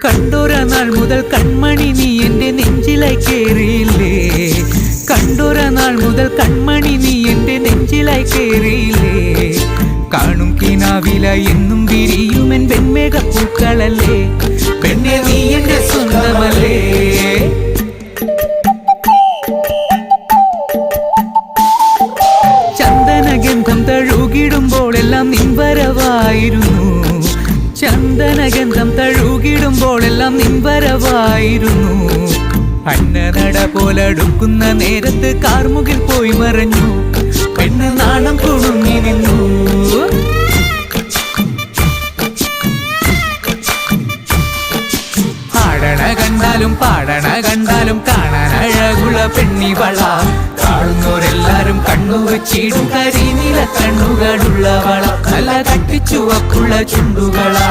കണ്ടൊര നാൾ മുതൽ കൺമണി നീ എൻ്റെ നെഞ്ചിലായി കേറിയില്ലേ, കണ്ടൊര നാൾ മുതൽ കൺമണി നീ എൻ്റെ നെഞ്ചിലായി കേറിയില്ലേ. കാണും കിനാവില എന്നും വിരിയുമെൻ വെൺമേഘപ്പൂക്കളല്ലേ, പെണ്ണെ നീ എൻ്റെ സ്വന്തമല്ലേ. ചന്ദനഗന്ധം തഴുകിടുമ്പോഴെല്ലാം നിൻവരവായിരുന്നു, ചന്ദനഗന്ധം തഴുകിടുമ്പോഴെല്ലാം നിൻവരവായിരുന്നു. അന്നനട പോലടുക്കുന്ന നേരത്ത് കാർമുകിൽ പോയി മറഞ്ഞു, പെണ്ണ് നാണം കുടുങ്ങി നിന്നു. ആടണ കണ്ടാലും പാടണ കണ്ടാലും കാണാൻ അഴകുള്ള പെണ്ണിവള, കാണുന്നവരെല്ലാരും കണ്ണു വെച്ചിടും കരിനീല കണ്ണുകളുള്ളവള, നല്ല തട്ടിച്ചുവപ്പുള്ള ചുണ്ടുകളാ.